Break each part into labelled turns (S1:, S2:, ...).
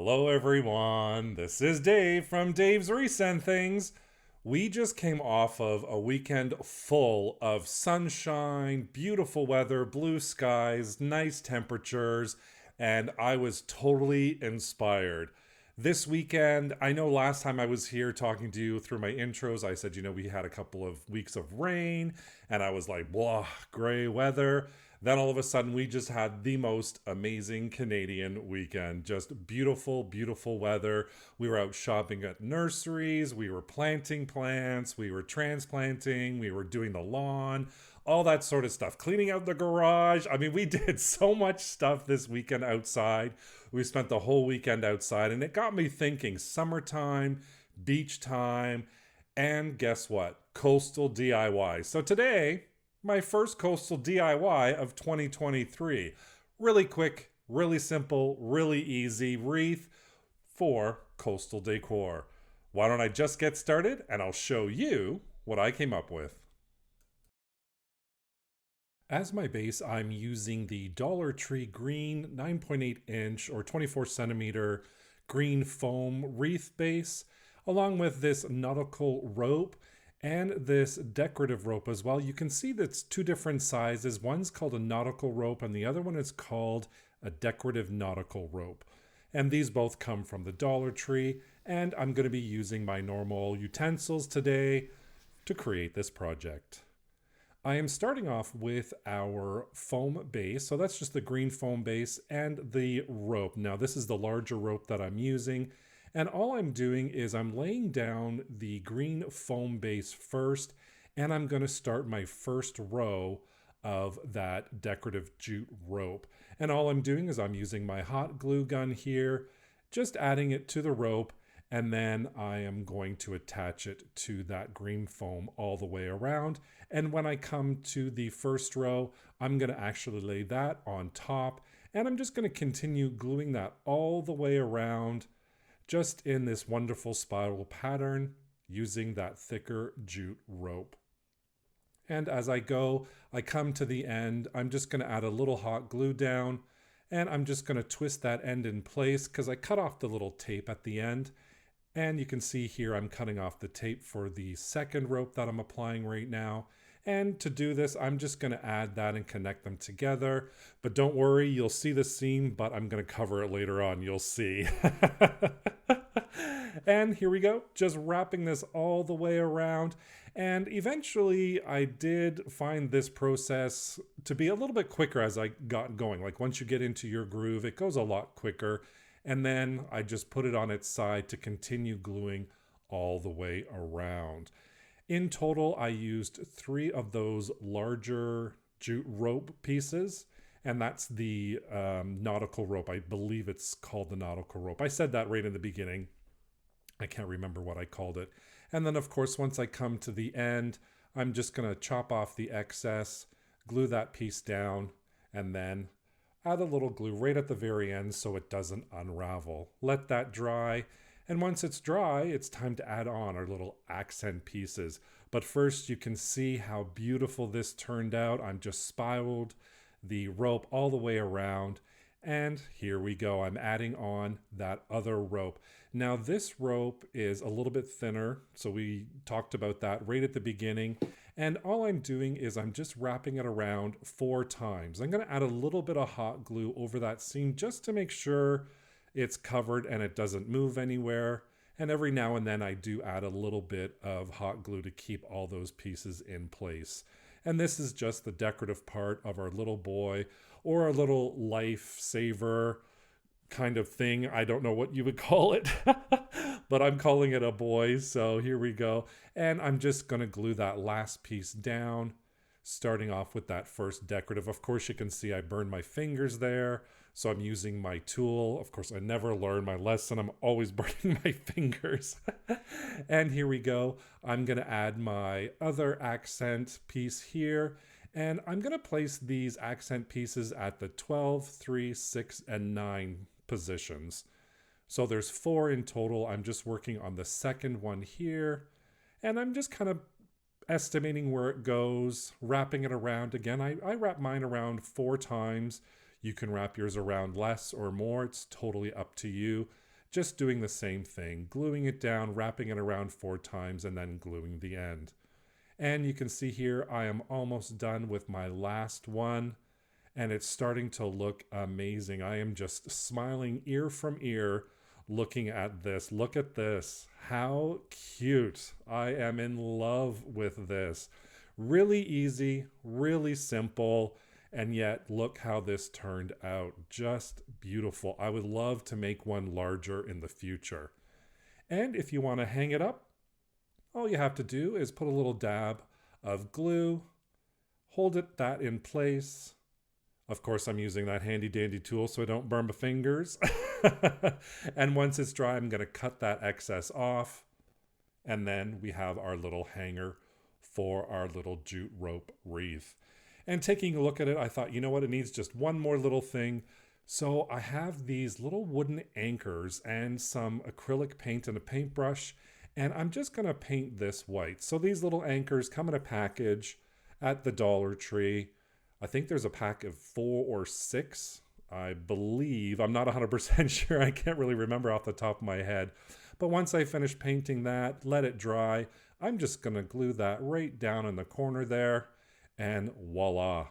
S1: Hello, everyone. This is Dave from Dave's Recent Things. We just came off of a weekend full of sunshine, beautiful weather, blue skies, nice temperatures, and I was totally inspired. This weekend, I know last time I was here talking to you through my intros, I said, we had a couple of weeks of rain, and I was like, blah, gray weather. Then all of a sudden, we just had the most amazing Canadian weekend. Just beautiful, beautiful weather. We were out shopping at nurseries. We were planting plants. We were transplanting. We were doing the lawn, all that sort of stuff. Cleaning out the garage. I mean, we did so much stuff this weekend outside. We spent the whole weekend outside, and it got me thinking summertime, beach time, and guess what? Coastal DIY. So today, my first coastal DIY of 2023. Really quick, really simple, really easy wreath for Coastal Decor. Why don't I just get started and I'll show you what I came up with. As my base, I'm using the Dollar Tree green 9.8 inch or 24 centimeter green foam wreath base, along with this nautical rope and this decorative rope as well. You can see that's two different sizes. One's called a nautical rope and the other one is called a decorative nautical rope. And these both come from the Dollar Tree, and I'm going to be using my normal utensils today to create this project. I am starting off with our foam base. So that's just the green foam base and the rope. Now this is the larger rope that I'm using. And all I'm doing is I'm laying down the green foam base first, and I'm going to start my first row of that decorative jute rope. And all I'm doing is I'm using my hot glue gun here, just adding it to the rope, and then I am going to attach it to that green foam all the way around. And when I come to the first row, I'm going to actually lay that on top, and I'm just going to continue gluing that all the way around, just in this wonderful spiral pattern using that thicker jute rope. And as I go, I come to the end. I'm just going to add a little hot glue down, and I'm just going to twist that end in place because I cut off the little tape at the end. And you can see here I'm cutting off the tape for the second rope that I'm applying right now. And to do this, I'm just going to add that and connect them together. But don't worry, you'll see the seam, but I'm going to cover it later on. You'll see. And here we go, just wrapping this all the way around. And eventually I did find this process to be a little bit quicker as I got going. Like once you get into your groove, it goes a lot quicker. And then I just put it on its side to continue gluing all the way around. In total, I used 3 of those larger jute rope pieces, and that's the nautical rope. I believe it's called the nautical rope. I said that right in the beginning. I can't remember what I called it. And then, of course, once I come to the end, I'm just going to chop off the excess, glue that piece down, and then add a little glue right at the very end so it doesn't unravel. Let that dry. And once it's dry, it's time to add on our little accent pieces. But first, you can see how beautiful this turned out. I'm just spiraled the rope all the way around. And here we go. I'm adding on that other rope. Now this rope is a little bit thinner. So we talked about that right at the beginning. And all I'm doing is I'm just wrapping it around 4 times. I'm going to add a little bit of hot glue over that seam just to make sure it's covered and it doesn't move anywhere. And every now and then I do add a little bit of hot glue to keep all those pieces in place. And this is just the decorative part of our little boy or a little lifesaver kind of thing. I don't know what you would call it, but I'm calling it a boy. So here we go. And I'm just going to glue that last piece down, starting off with that first decorative. Of course, you can see I burned my fingers there. So I'm using my tool. Of course, I never learned my lesson. I'm always burning my fingers. And here we go. I'm going to add my other accent piece here. And I'm going to place these accent pieces at the 12, 3, 6, and 9 positions. So there's 4 in total. I'm just working on the second one here. And I'm just kind of estimating where it goes, wrapping it around. Again, I wrap mine around 4 times. You can wrap yours around less or more. It's totally up to you. just doing the same thing, gluing it down, wrapping it around 4 times, and then gluing the end. And you can see here, I am almost done with my last one, and it's starting to look amazing. I am just smiling ear from ear looking at this. Look at this. How cute. I am in love with this. Really easy, really simple, and yet look how this turned out. Just beautiful. I would love to make one larger in the future. And if you want to hang it up, all you have to do is put a little dab of glue, hold that in place. Of course, I'm using that handy dandy tool so I don't burn my fingers. And once it's dry, I'm going to cut that excess off. And then we have our little hanger for our little jute rope wreath. And taking a look at it, I thought, you know what? It needs just one more little thing. So I have these little wooden anchors and some acrylic paint and a paintbrush. And I'm just going to paint this white. So these little anchors come in a package at the Dollar Tree. I think there's a pack of 4 or 6, I believe. I'm not 100% sure. I can't really remember off the top of my head. But once I finish painting that, let it dry, I'm just going to glue that right down in the corner there. And voila,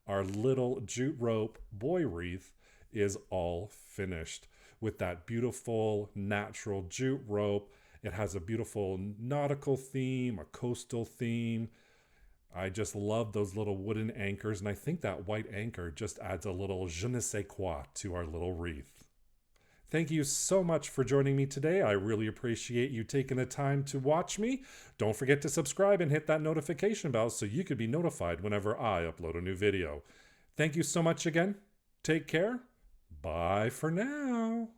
S1: our little jute rope boy wreath is all finished with that beautiful natural jute rope. It has a beautiful nautical theme, a coastal theme. I just love those little wooden anchors, and I think that white anchor just adds a little je ne sais quoi to our little wreath. Thank you so much for joining me today. I really appreciate you taking the time to watch me. Don't forget to subscribe and hit that notification bell so you could be notified whenever I upload a new video. Thank you so much again. Take care. Bye for now.